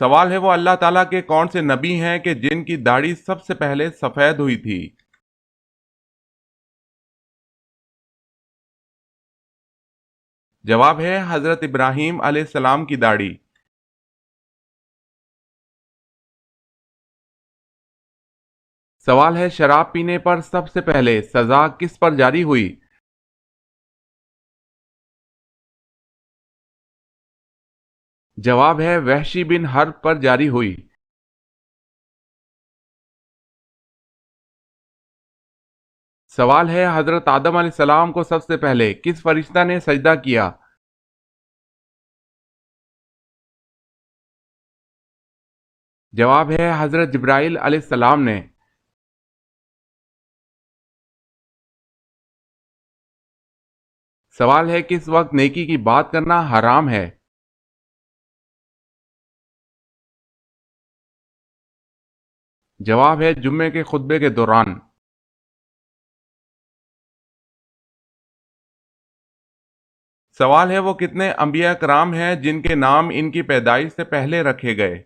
سوال ہے وہ اللہ تعالیٰ کے کون سے نبی ہیں کہ جن کی داڑھی سب سے پہلے سفید ہوئی تھی؟ جواب ہے حضرت ابراہیم علیہ السلام کی داڑھی۔ سوال ہے شراب پینے پر سب سے پہلے سزا کس پر جاری ہوئی؟ جواب ہے وحشی بن حرب پر جاری ہوئی۔ سوال ہے حضرت آدم علیہ السلام کو سب سے پہلے کس فرشتہ نے سجدہ کیا؟ جواب ہے حضرت جبرائیل علیہ السلام نے۔ سوال ہے کس وقت نیکی کی بات کرنا حرام ہے؟ جواب ہے جمعے کے خطبے کے دوران۔ سوال ہے وہ کتنے انبیاء کرام ہیں جن کے نام ان کی پیدائش سے پہلے رکھے گئے؟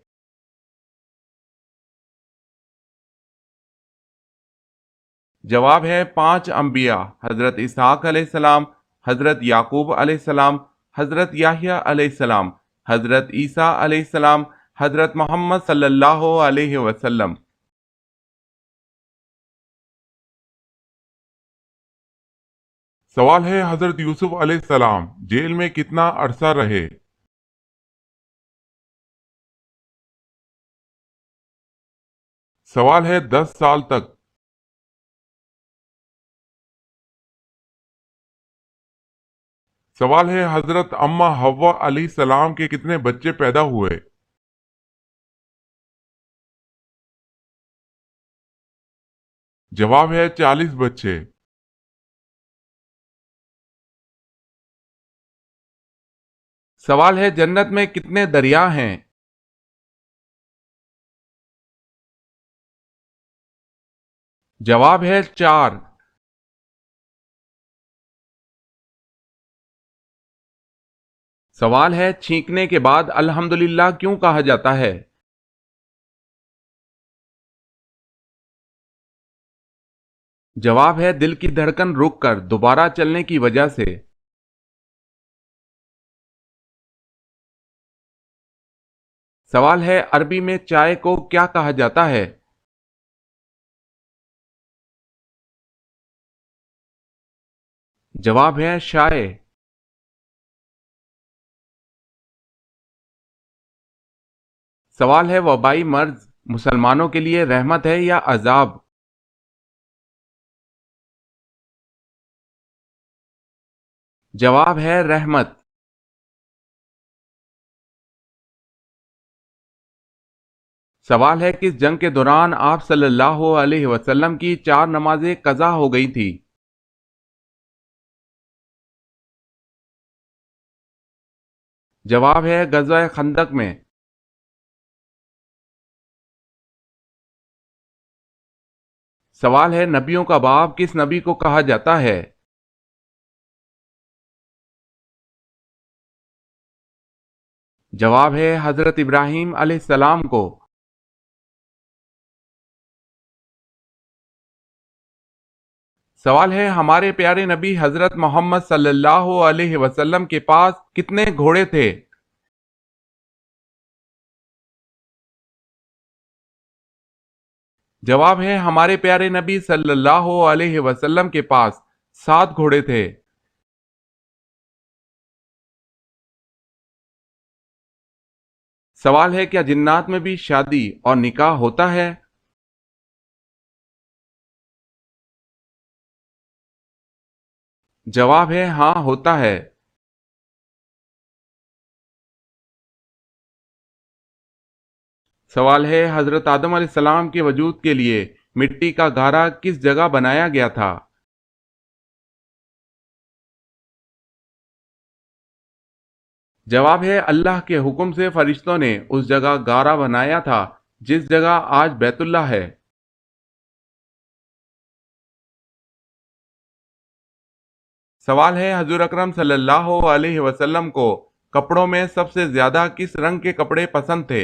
جواب ہے 5 انبیاء، حضرت اسحاق علیہ السلام، حضرت یعقوب علیہ السلام، حضرت یحییٰ علیہ السلام، حضرت عیسیٰ علیہ السلام، حضرت محمد صلی اللہ علیہ وسلم۔ سوال ہے حضرت یوسف علیہ السلام جیل میں کتنا عرصہ رہے؟ سوال ہے 10 سال تک۔ سوال ہے حضرت اماں حوا علیہ السلام کے کتنے بچے پیدا ہوئے؟ جواب ہے 40 بچے۔ سوال ہے جنت میں کتنے دریا ہیں؟ جواب ہے 4۔ سوال ہے چھینکنے کے بعد الحمدللہ کیوں کہا جاتا ہے؟ جواب ہے دل کی دھڑکن رک کر دوبارہ چلنے کی وجہ سے۔ سوال ہے عربی میں چائے کو کیا کہا جاتا ہے؟ جواب ہے شائے۔ سوال ہے وبائی مرض مسلمانوں کے لیے رحمت ہے یا عذاب؟ جواب ہے رحمت۔ سوال ہے کس جنگ کے دوران آپ صلی اللہ علیہ وسلم کی 4 نمازیں قضا ہو گئی تھی؟ جواب ہے غزوہ خندق میں۔ سوال ہے نبیوں کا باپ کس نبی کو کہا جاتا ہے؟ جواب ہے حضرت ابراہیم علیہ السلام کو۔ سوال ہے ہمارے پیارے نبی حضرت محمد صلی اللہ علیہ وسلم کے پاس کتنے گھوڑے تھے؟ جواب ہے ہمارے پیارے نبی صلی اللہ علیہ وسلم کے پاس 7 گھوڑے تھے۔ سوال ہے کیا جنات میں بھی شادی اور نکاح ہوتا ہے؟ جواب ہے ہاں ہوتا ہے۔ سوال ہے حضرت آدم علیہ السلام کے وجود کے لیے مٹی کا گھارا کس جگہ بنایا گیا تھا؟ جواب ہے اللہ کے حکم سے فرشتوں نے اس جگہ گارا بنایا تھا جس جگہ آج بیت اللہ ہے۔ سوال ہے حضور اکرم صلی اللہ علیہ وسلم کو کپڑوں میں سب سے زیادہ کس رنگ کے کپڑے پسند تھے؟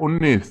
19।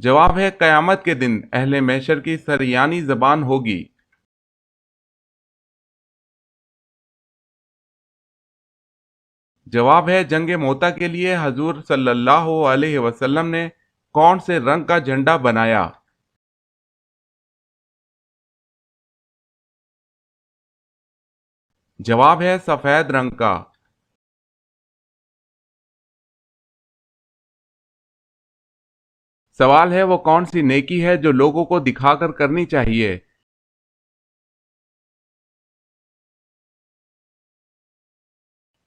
جواب ہے قیامت کے دن اہل محشر کی سریانی زبان ہوگی۔ جواب ہے جنگ موتا کے لیے حضور صلی اللہ علیہ وسلم نے کون سے رنگ کا جھنڈا بنایا؟ جواب ہے سفید رنگ کا۔ سوال ہے وہ کون سی نیکی ہے جو لوگوں کو دکھا کر کرنی چاہیے؟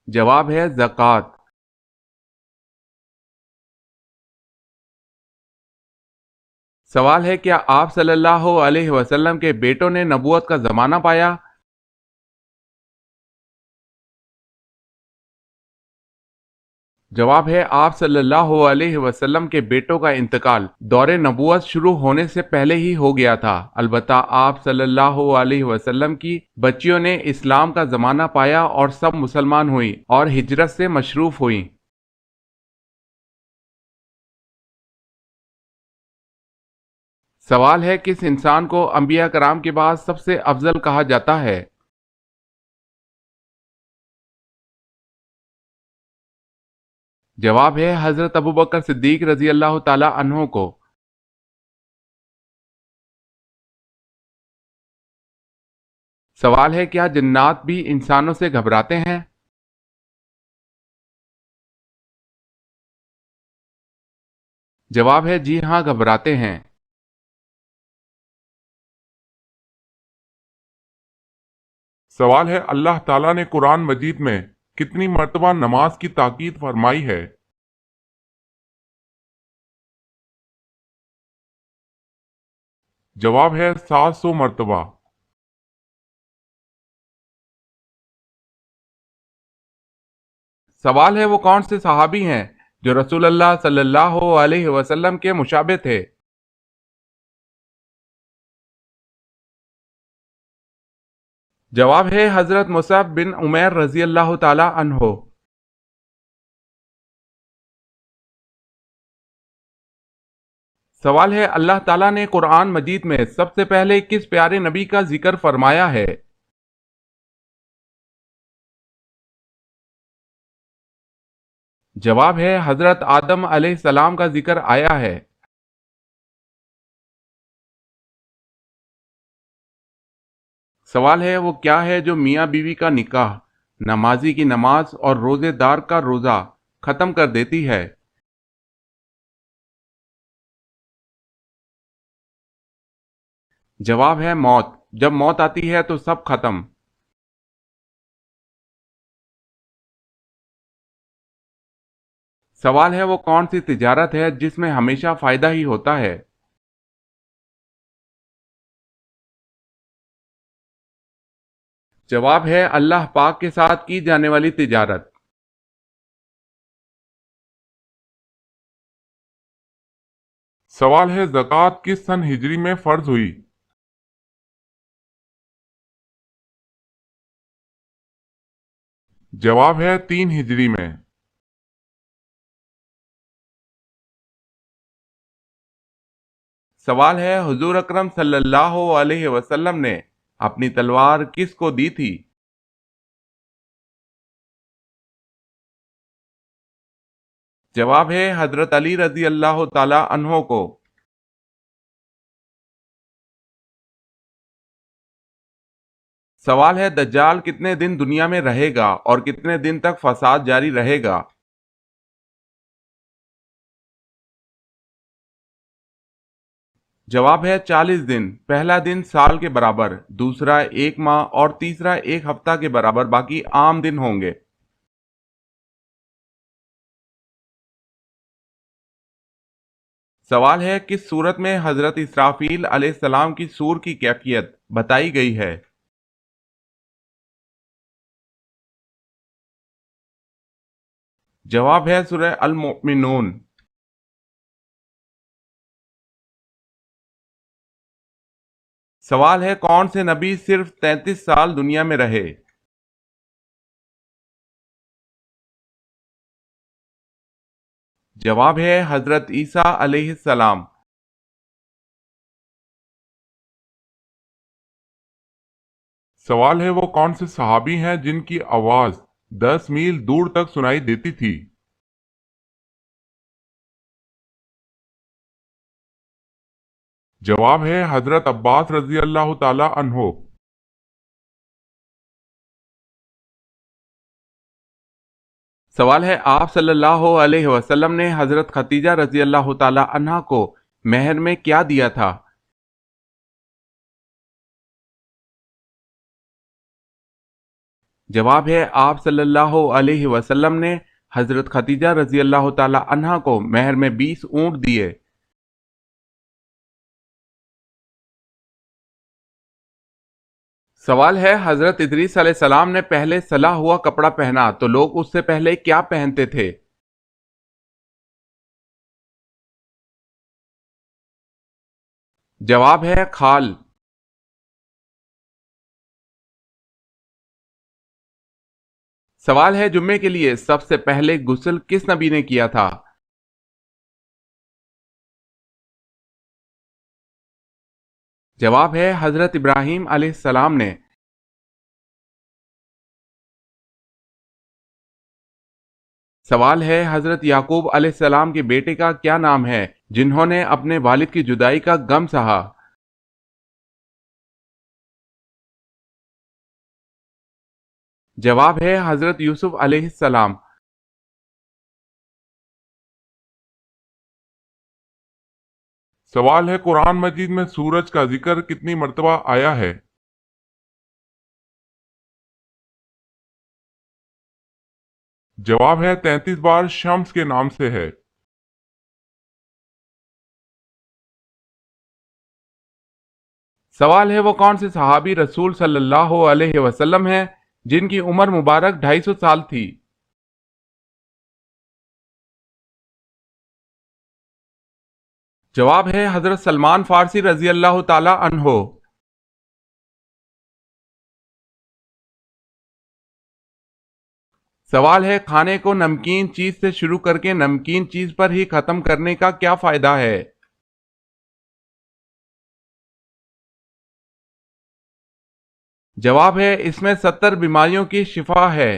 جواب ہے زکوٰۃ۔ سوال ہے کیا آپ صلی اللہ علیہ وسلم کے بیٹوں نے نبوت کا زمانہ پایا؟ جواب ہے آپ صلی اللہ علیہ وسلم کے بیٹوں کا انتقال دور نبوت شروع ہونے سے پہلے ہی ہو گیا تھا، البتہ آپ صلی اللہ علیہ وسلم کی بچیوں نے اسلام کا زمانہ پایا اور سب مسلمان ہوئیں اور ہجرت سے مشروف ہوئیں۔ سوال ہے کس انسان کو انبیاء کرام کے بعد سب سے افضل کہا جاتا ہے؟ جواب ہے حضرت ابوبکر صدیق رضی اللہ تعالی عنہ کو۔ سوال ہے کیا جنات بھی انسانوں سے گھبراتے ہیں؟ جواب ہے جی ہاں، گھبراتے ہیں۔ سوال ہے اللہ تعالیٰ نے قرآن مجید میں کتنی مرتبہ نماز کی تاکید فرمائی ہے؟ جواب ہے 700 مرتبہ۔ سوال ہے وہ کون سے صحابی ہیں جو رسول اللہ صلی اللہ علیہ وسلم کے مشابہ تھے؟ جواب ہے حضرت مصعب بن عمیر رضی اللہ تعالی عنہ۔ سوال ہے اللہ تعالیٰ نے قرآن مجید میں سب سے پہلے کس پیارے نبی کا ذکر فرمایا ہے؟ جواب ہے حضرت آدم علیہ السلام کا ذکر آیا ہے۔ سوال ہے وہ کیا ہے جو میاں بیوی کا نکاح، نمازی کی نماز اور روزے دار کا روزہ ختم کر دیتی ہے؟ جواب ہے موت۔ جب موت آتی ہے تو سب ختم۔ سوال ہے وہ کون سی تجارت ہے جس میں ہمیشہ فائدہ ہی ہوتا ہے؟ جواب ہے اللہ پاک کے ساتھ کی جانے والی تجارت۔ سوال ہے زکوٰۃ کس سن ہجری میں فرض ہوئی؟ جواب ہے 3 ہجری میں۔ سوال ہے حضور اکرم صلی اللہ علیہ وسلم نے اپنی تلوار کس کو دی تھی؟ جواب ہے حضرت علی رضی اللہ تعالی عنہ کو۔ سوال ہے دجال کتنے دن دنیا میں رہے گا اور کتنے دن تک فساد جاری رہے گا؟ جواب ہے 40 دن، پہلا دن سال کے برابر، دوسرا 1 ماہ اور تیسرا 1 ہفتہ کے برابر، باقی عام دن ہوں گے۔ سوال ہے کس صورت میں حضرت اسرافیل علیہ السلام کی سور کی کیفیت بتائی گئی ہے؟ جواب ہے سورہ المؤمنون۔ سوال ہے کون سے نبی صرف 33 سال دنیا میں رہے؟ جواب ہے حضرت عیسیٰ علیہ السلام۔ سوال ہے وہ کون سے صحابی ہیں جن کی آواز 10 میل دور تک سنائی دیتی تھی؟ جواب ہے حضرت عباس رضی اللہ تعالی عنہ۔ سوال ہے آپ صلی اللہ علیہ وسلم نے حضرت خدیجہ رضی اللہ تعالی عنہا کو مہر میں کیا دیا تھا؟ جواب ہے آپ صلی اللہ علیہ وسلم نے حضرت خدیجہ رضی اللہ تعالی عنہا کو مہر میں 20 اونٹ دیے۔ سوال ہے حضرت ادریس علیہ السلام نے پہلے سلا ہوا کپڑا پہنا تو لوگ اس سے پہلے کیا پہنتے تھے؟ جواب ہے کھال۔ سوال ہے جمعے کے لیے سب سے پہلے غسل کس نبی نے کیا تھا؟ جواب ہے حضرت ابراہیم علیہ السلام نے۔ سوال ہے حضرت یعقوب علیہ السلام کے بیٹے کا کیا نام ہے جنہوں نے اپنے والد کی جدائی کا غم سہا؟ جواب ہے حضرت یوسف علیہ السلام۔ سوال ہے قرآن مجید میں سورج کا ذکر کتنی مرتبہ آیا ہے؟ جواب ہے 33 بار شمس کے نام سے ہے۔ سوال ہے وہ کون سے صحابی رسول صلی اللہ علیہ وسلم ہیں جن کی عمر مبارک 250 سال تھی؟ جواب ہے حضرت سلمان فارسی رضی اللہ تعالی عنہ۔ سوال ہے کھانے کو نمکین چیز سے شروع کر کے نمکین چیز پر ہی ختم کرنے کا کیا فائدہ ہے؟ جواب ہے اس میں 70 بیماریوں کی شفا ہے۔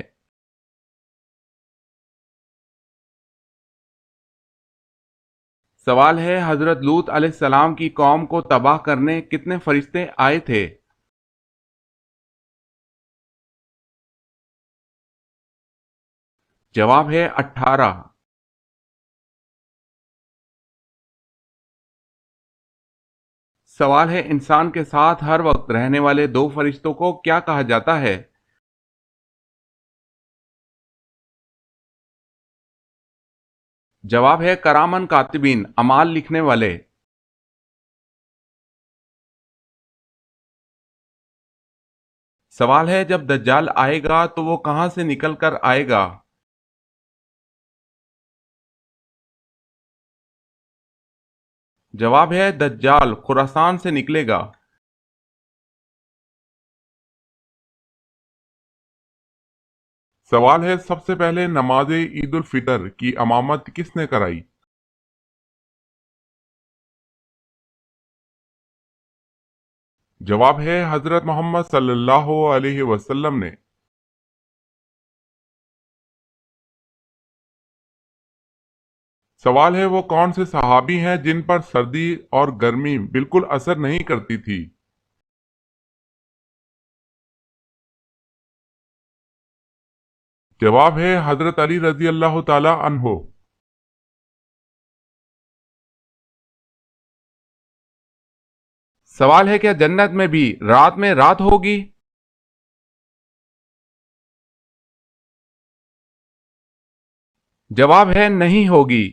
سوال ہے حضرت لوط علیہ السلام کی قوم کو تباہ کرنے کتنے فرشتے آئے تھے؟ جواب ہے 18۔ سوال ہے انسان کے ساتھ ہر وقت رہنے والے 2 فرشتوں کو کیا کہا جاتا ہے؟ جواب ہے کرامن کاتبین، اعمال لکھنے والے۔ سوال ہے جب دجال آئے گا تو وہ کہاں سے نکل کر آئے گا؟ جواب ہے دجال خراسان سے نکلے گا۔ سوال ہے سب سے پہلے نماز عید الفطر کی امامت کس نے کرائی؟ جواب ہے حضرت محمد صلی اللہ علیہ وسلم نے۔ سوال ہے وہ کون سے صحابی ہیں جن پر سردی اور گرمی بالکل اثر نہیں کرتی تھی؟ جواب ہے حضرت علی رضی اللہ تعالی عنہ۔ سوال ہے کیا جنت میں بھی رات میں رات ہوگی؟ جواب ہے نہیں ہوگی۔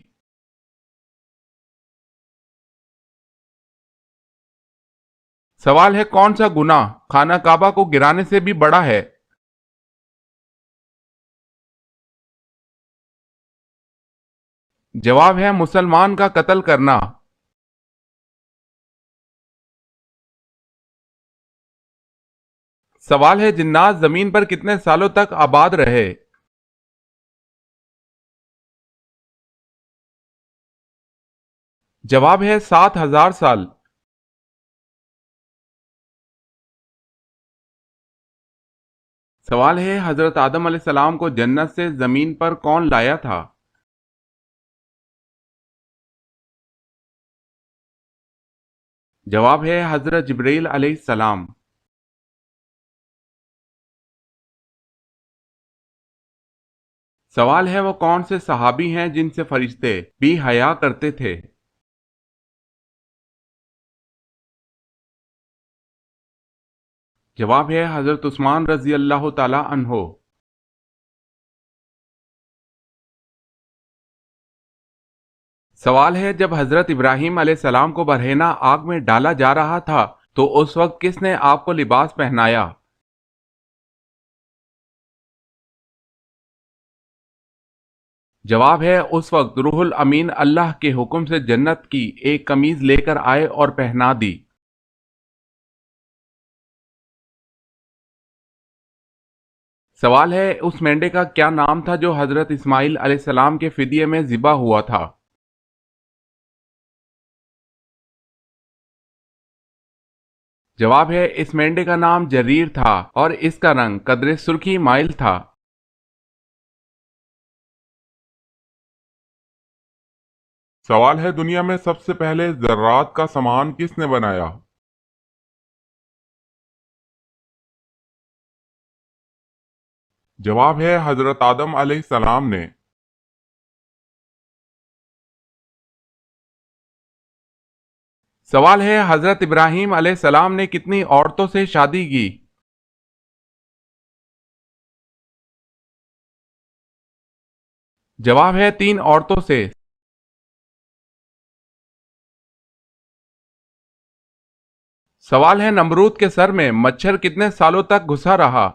سوال ہے کون سا گناہ خانہ کعبہ کو گرانے سے بھی بڑا ہے؟ جواب ہے مسلمان کا قتل کرنا۔ سوال ہے جنات زمین پر کتنے سالوں تک آباد رہے؟ جواب ہے 7000 سال۔ سوال ہے حضرت آدم علیہ السلام کو جنت سے زمین پر کون لایا تھا؟ جواب ہے حضرت جبرائیل علیہ السلام۔ سوال ہے وہ کون سے صحابی ہیں جن سے فرشتے بھی حیا کرتے تھے؟ جواب ہے حضرت عثمان رضی اللہ تعالی عنہ۔ سوال ہے جب حضرت ابراہیم علیہ السلام کو برہنہ آگ میں ڈالا جا رہا تھا تو اس وقت کس نے آپ کو لباس پہنایا؟ جواب ہے اس وقت روح الامین اللہ کے حکم سے جنت کی ایک قمیض لے کر آئے اور پہنا دی۔ سوال ہے اس مینڈے کا کیا نام تھا جو حضرت اسماعیل علیہ السلام کے فدیے میں ذبح ہوا تھا؟ جواب ہے اس مینڈے کا نام جریر تھا اور اس کا رنگ قدر سرخی مائل تھا۔ سوال ہے دنیا میں سب سے پہلے ذرات کا سامان کس نے بنایا؟ جواب ہے حضرت آدم علیہ السلام نے۔ سوال ہے حضرت ابراہیم علیہ السلام نے کتنی عورتوں سے شادی کی؟ جواب ہے 3 عورتوں سے۔ سوال ہے نمرود کے سر میں مچھر کتنے سالوں تک گھسا رہا؟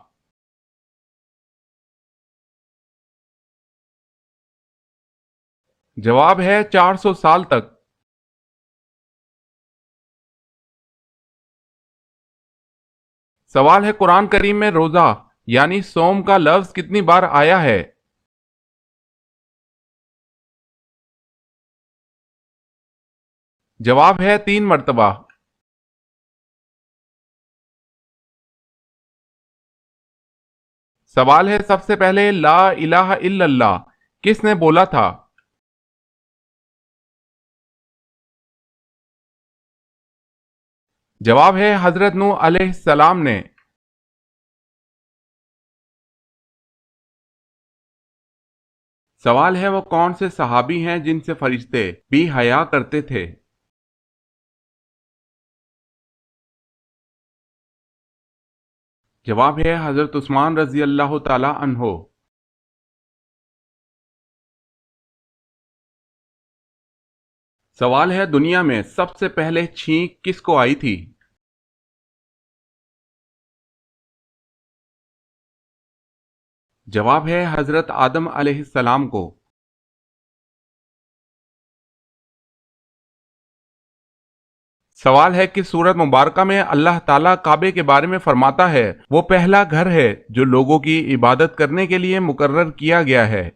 جواب ہے 400 سال تک۔ سوال ہے قرآن کریم میں روزہ یعنی صوم کا لفظ کتنی بار آیا ہے؟ جواب ہے 3 مرتبہ۔ سوال ہے سب سے پہلے لا الہ الا اللہ کس نے بولا تھا؟ جواب ہے حضرت نوح علیہ السلام نے۔ سوال ہے وہ کون سے صحابی ہیں جن سے فرشتے بھی حیا کرتے تھے؟ جواب ہے حضرت عثمان رضی اللہ تعالی عنہ۔ سوال ہے دنیا میں سب سے پہلے چھینک کس کو آئی تھی؟ جواب ہے حضرت آدم علیہ السلام کو۔ سوال ہے کہ سورت مبارکہ میں اللہ تعالیٰ کعبے کے بارے میں فرماتا ہے وہ پہلا گھر ہے جو لوگوں کی عبادت کرنے کے لیے مقرر کیا گیا ہے۔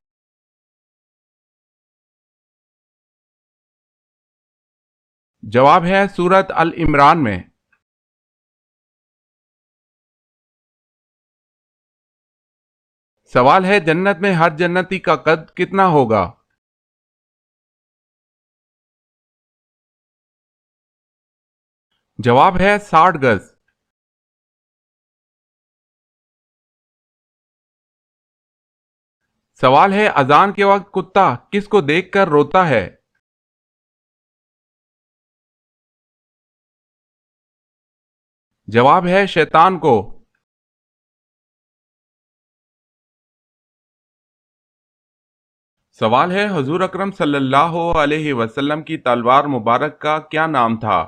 جواب ہے سورت ال عمران میں۔ سوال ہے جنت میں ہر جنتی کا قد کتنا ہوگا؟ جواب ہے 60 گز۔ سوال ہے اذان کے وقت کتا کس کو دیکھ کر روتا ہے؟ جواب ہے شیطان کو۔ سوال ہے حضور اکرم صلی اللہ علیہ وسلم کی تلوار مبارک کا کیا نام تھا؟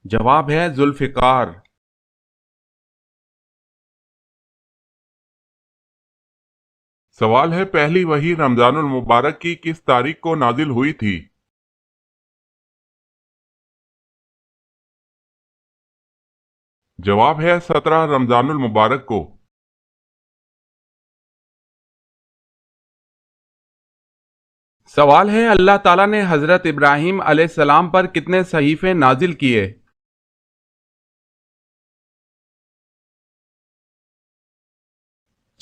جواب ہے ذوالفقار۔ سوال ہے پہلی وحی رمضان المبارک کی کس تاریخ کو نازل ہوئی تھی؟ جواب ہے 17 رمضان المبارک کو۔ سوال ہے اللہ تعالیٰ نے حضرت ابراہیم علیہ السلام پر کتنے صحیفے نازل کیے؟